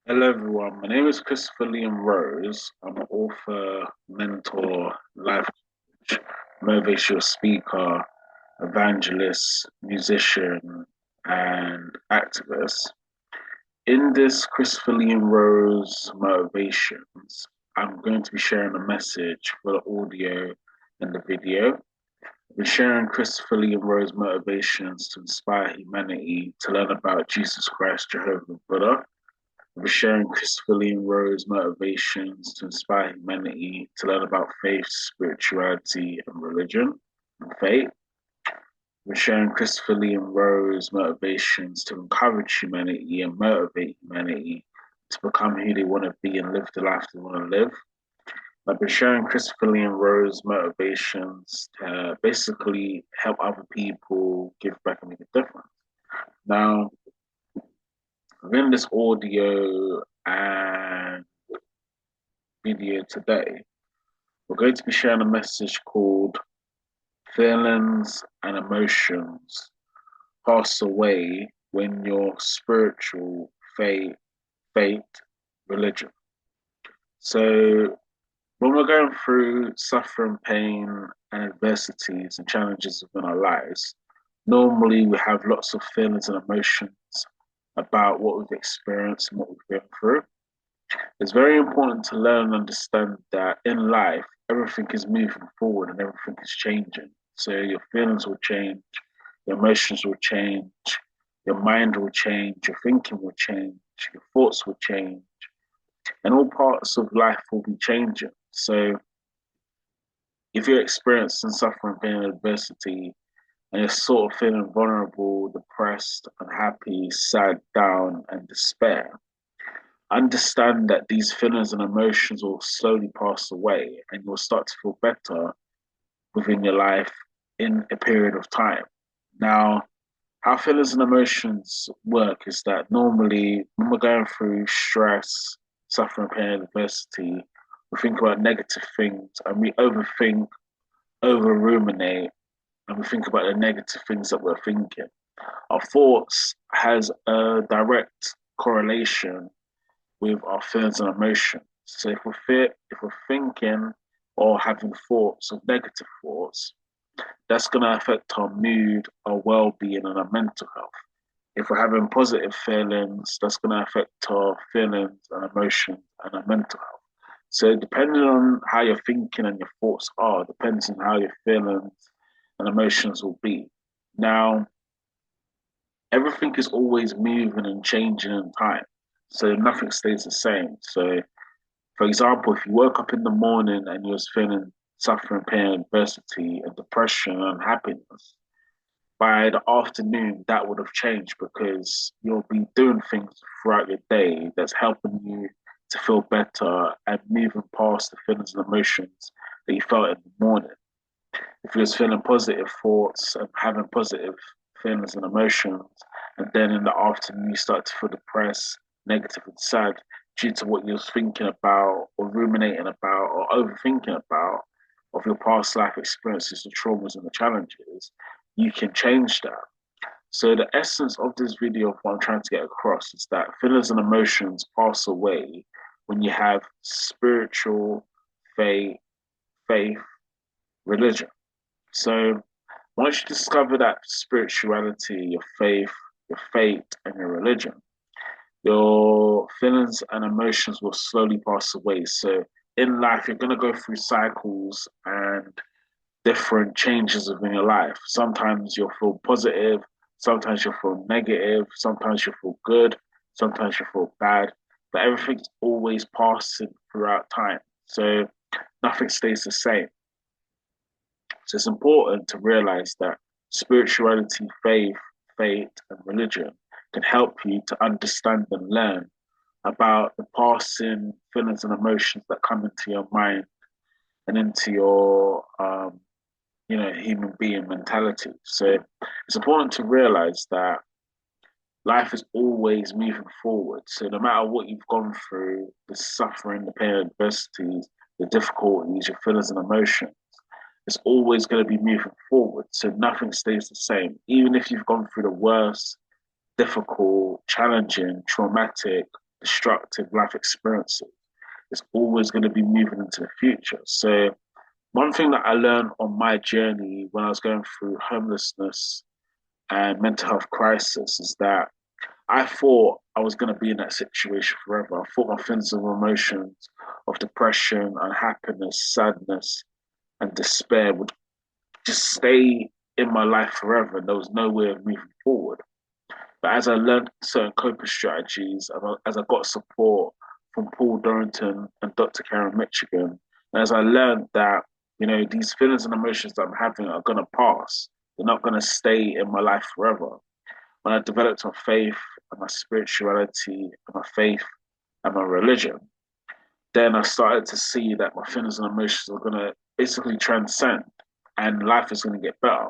Hello, everyone. My name is Christopher Liam Rose. I'm an author, mentor, life coach, motivational speaker, evangelist, musician, and activist. In this Christopher Liam Rose Motivations, I'm going to be sharing a message for the audio and the video. We're sharing Christopher Liam Rose motivations to inspire humanity to learn about Jesus Christ, Jehovah, Buddha. We're sharing Christopher Lee and Rose motivations to inspire humanity to learn about faith, spirituality, and religion and faith. We're sharing Christopher Lee and Rose motivations to encourage humanity and motivate humanity to become who they want to be and live the life they want to live. I've been sharing Christopher Lee and Rose motivations to basically help other people give back and make a difference. Now, within this audio and video today, we're going to be sharing a message called Feelings and Emotions Pass Away When Your Spiritual Fate, Religion. So, when we're going through suffering, pain, and adversities and challenges within our lives, normally we have lots of feelings and emotions about what we've experienced and what we've been through. It's very important to learn and understand that in life, everything is moving forward and everything is changing. So your feelings will change, your emotions will change, your mind will change, your thinking will change, your thoughts will change, and all parts of life will be changing. So if you're experiencing suffering, pain, and adversity, and you're sort of feeling vulnerable, depressed, unhappy, sad, down, and despair, understand that these feelings and emotions will slowly pass away and you'll start to feel better within your life in a period of time. Now, how feelings and emotions work is that normally when we're going through stress, suffering, pain, and adversity, we think about negative things and we overthink, over ruminate, and we think about the negative things that we're thinking. Our thoughts has a direct correlation with our feelings and emotions. So if we're thinking or having thoughts of negative thoughts, that's going to affect our mood, our well-being, and our mental health. If we're having positive feelings, that's going to affect our feelings and emotions and our mental health. So depending on how you're thinking and your thoughts are, depends on how your feelings and emotions will be. Now, everything is always moving and changing in time. So nothing stays the same. So for example, if you woke up in the morning and you was feeling suffering, pain, adversity, and depression and unhappiness, by the afternoon that would have changed because you'll be doing things throughout your day that's helping you to feel better and moving past the feelings and emotions that you felt in the morning. If you was feeling positive thoughts and having positive feelings and emotions, and then in the afternoon you start to feel depressed, negative, and sad due to what you're thinking about, or ruminating about, or overthinking about of your past life experiences, the traumas and the challenges, you can change that. So the essence of this video, of what I'm trying to get across, is that feelings and emotions pass away when you have spiritual faith, faith, religion. So once you discover that spirituality, your faith, your faith, and your religion, your feelings and emotions will slowly pass away. So in life, you're going to go through cycles and different changes within your life. Sometimes you'll feel positive, sometimes you'll feel negative, sometimes you'll feel good, sometimes you'll feel bad, but everything's always passing throughout time. So nothing stays the same. So it's important to realize that spirituality, faith, and religion can help you to understand and learn about the passing feelings and emotions that come into your mind and into your human being mentality. So it's important to realize that life is always moving forward. So no matter what you've gone through, the suffering, the pain, adversities, the difficulties, your feelings and emotions, it's always going to be moving forward. So nothing stays the same. Even if you've gone through the worst, difficult, challenging, traumatic, destructive life experiences. It's always going to be moving into the future. So one thing that I learned on my journey when I was going through homelessness and mental health crisis is that I thought I was going to be in that situation forever. I thought my feelings and emotions of depression, unhappiness, sadness, and despair would just stay in my life forever. And there was no way of moving forward. But as I learned certain coping strategies, as I got support from Paul Dorrington and Dr. Karen Michigan, and as I learned that, these feelings and emotions that I'm having are going to pass, they're not going to stay in my life forever. When I developed my faith and my spirituality and my faith and my religion, then I started to see that my feelings and emotions are going to basically transcend and life is going to get better.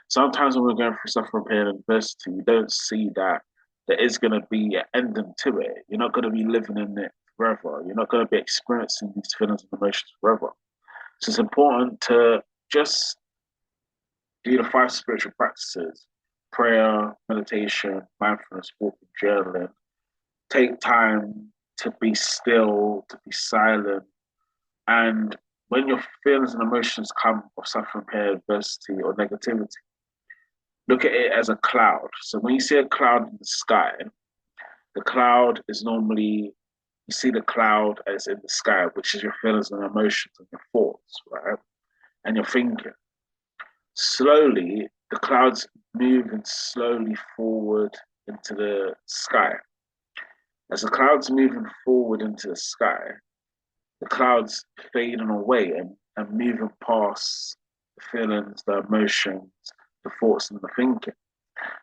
Sometimes when we're going through suffering pain and adversity, we don't see that there is going to be an ending to it. You're not going to be living in it forever. You're not going to be experiencing these feelings and emotions forever. So it's important to just do the 5 spiritual practices: prayer, meditation, mindfulness, walking, journaling. Take time to be still, to be silent. And when your feelings and emotions come of suffering, pain, adversity, or negativity, look at it as a cloud. So when you see a cloud in the sky, the cloud is normally, you see the cloud as in the sky, which is your feelings and emotions and your thoughts, right? And your thinking. Slowly, the clouds moving slowly forward into the sky. As the clouds moving forward into the sky, the clouds fading away and moving past the feelings, the emotions, the thoughts, and the thinking.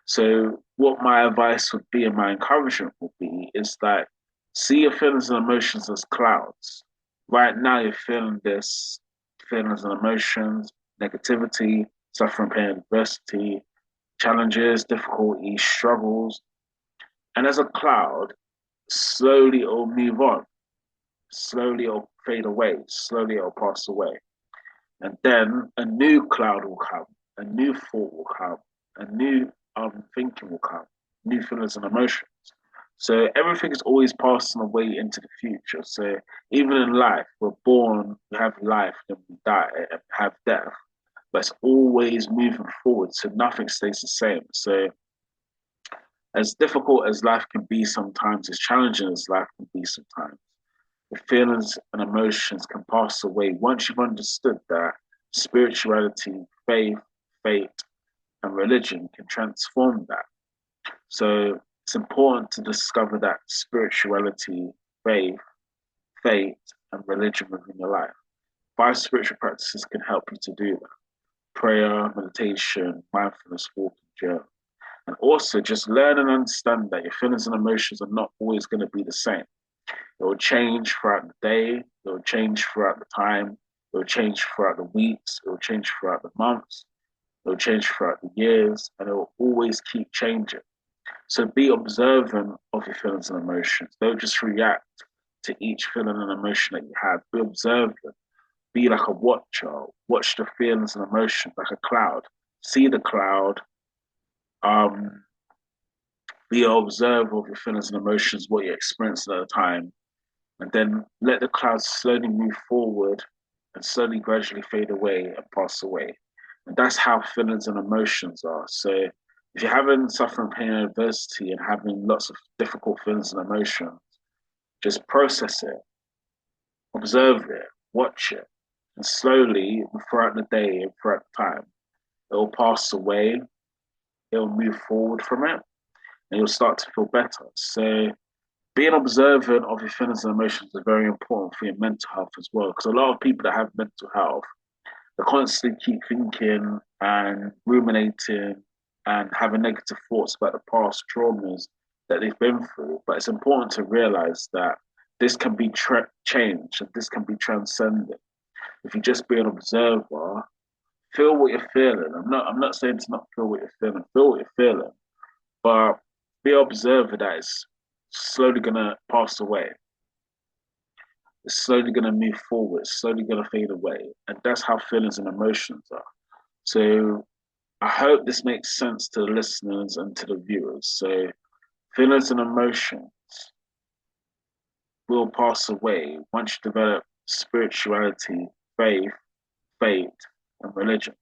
So, what my advice would be and my encouragement would be is that see your feelings and emotions as clouds. Right now, you're feeling this feelings and emotions, negativity, suffering, pain, adversity, challenges, difficulties, struggles. And as a cloud, slowly it'll move on, slowly it'll fade away, slowly it'll pass away. And then a new cloud will come, a new thought will come, a new thinking will come, new feelings and emotions. So everything is always passing away into the future. So even in life, we're born, we have life, then we die and have death. But it's always moving forward. So nothing stays the same. So as difficult as life can be sometimes, as challenging as life can be sometimes, the feelings and emotions can pass away once you've understood that spirituality, faith, fate, and religion can transform that. So it's important to discover that spirituality, faith, fate, and religion within your life. 5 spiritual practices can help you to do that: prayer, meditation, mindfulness, walking, journal. And also just learn and understand that your feelings and emotions are not always going to be the same. It will change throughout the day. It will change throughout the time. It will change throughout the weeks. It will change throughout the months. It will change throughout the years. And it will always keep changing. So be observant of your feelings and emotions. Don't just react to each feeling and emotion that you have. Be observant. Be like a watcher. Watch the feelings and emotions like a cloud. See the cloud. Um, be an observer of your feelings and emotions, what you're experiencing at the time, and then let the clouds slowly move forward and slowly, gradually fade away and pass away. And that's how feelings and emotions are. So if you're having suffering, pain, and adversity and having lots of difficult feelings and emotions, just process it, observe it, watch it, and slowly, throughout the day and throughout the time, it will pass away, it will move forward from it, and you'll start to feel better. So being observant of your feelings and emotions is very important for your mental health as well. Because a lot of people that have mental health, they constantly keep thinking and ruminating and having negative thoughts about the past traumas that they've been through. But it's important to realize that this can be changed and this can be transcended. If you just be an observer, feel what you're feeling. I'm not saying to not feel what you're feeling. Feel what you're feeling, but be an observer that is slowly gonna pass away. It's slowly gonna move forward, it's slowly gonna fade away. And that's how feelings and emotions are. So I hope this makes sense to the listeners and to the viewers. So feelings and emotions. will pass away once you develop spirituality, faith, faith, and religion.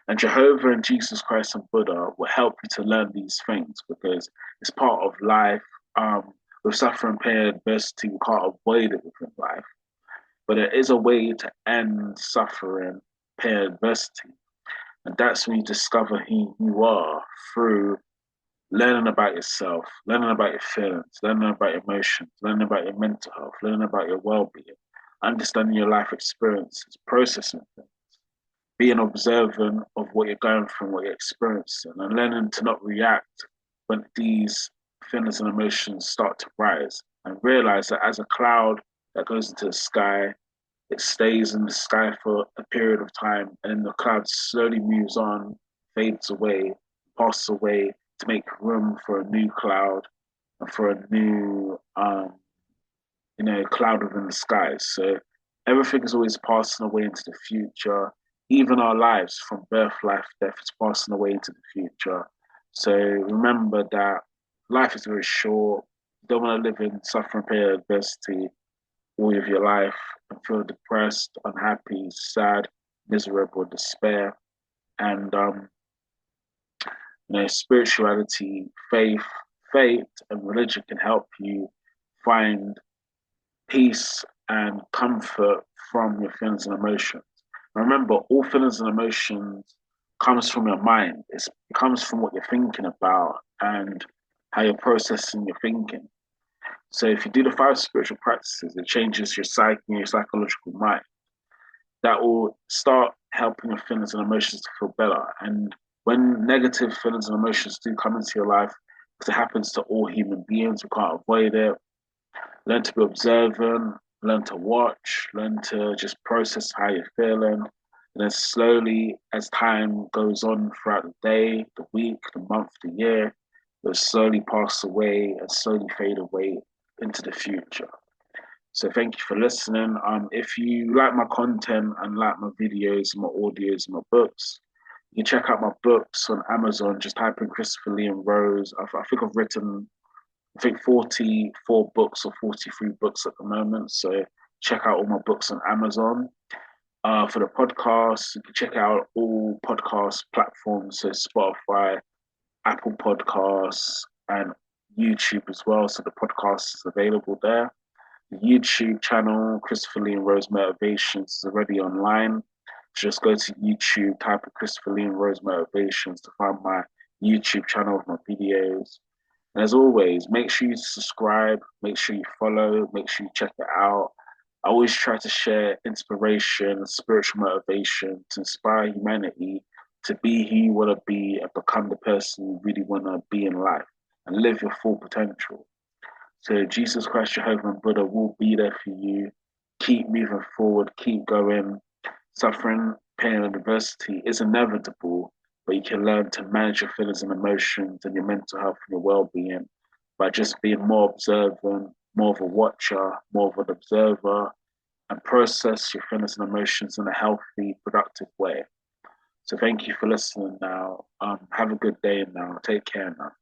And Jehovah and Jesus Christ and Buddha will help you to learn these things because it's part of life. With suffering, pain, and adversity, we can't avoid it within life. But there is a way to end suffering, pain, and adversity. And that's when you discover who you are through learning about yourself, learning about your feelings, learning about your emotions, learning about your mental health, learning about your well-being, understanding your life experiences, processing things, being observant of what you're going through, what you're experiencing, and learning to not react when these feelings and emotions start to rise, and realize that as a cloud that goes into the sky, it stays in the sky for a period of time, and then the cloud slowly moves on, fades away, passes away to make room for a new cloud and for a new, cloud within the skies. So everything is always passing away into the future. Even our lives, from birth, life, death, is passing away into the future. So remember that life is very short. You don't want to live in suffering, pain, and adversity all of your life and feel depressed, unhappy, sad, miserable, despair. And spirituality, faith, and religion can help you find peace and comfort from your feelings and emotions. Remember, all feelings and emotions comes from your mind. It comes from what you're thinking about and how you're processing your thinking. So if you do the five spiritual practices, it changes your psyche and your psychological mind. That will start helping your feelings and emotions to feel better. And when negative feelings and emotions do come into your life, because it happens to all human beings, we can't avoid it. Learn to be observant, learn to watch, learn to just process how you're feeling. And then slowly, as time goes on throughout the day, the week, the month, the year, it'll slowly pass away and slowly fade away into the future. So thank you for listening. If you like my content and like my videos, my audios, my books, you can check out my books on Amazon. Just type in Christopher Lee and Rose. I think I've written, 44 books or 43 books at the moment. So check out all my books on Amazon. For the podcast, you can check out all podcast platforms, so Spotify, Apple Podcasts, and YouTube as well. So the podcast is available there. The YouTube channel, Christopher Lee and Rose Motivations, is already online. Just go to YouTube, type in Christopher Lee and Rose Motivations to find my YouTube channel with my videos. And as always, make sure you subscribe, make sure you follow, make sure you check it out. I always try to share inspiration and spiritual motivation to inspire humanity to be who you want to be and become the person you really want to be in life and live your full potential. So Jesus Christ, Jehovah, and Buddha will be there for you. Keep moving forward, keep going. Suffering, pain, and adversity is inevitable, but you can learn to manage your feelings and emotions and your mental health and your well-being by just being more observant, more of a watcher, more of an observer, and process your feelings and emotions in a healthy, productive way. So thank you for listening now. Have a good day now. Take care now.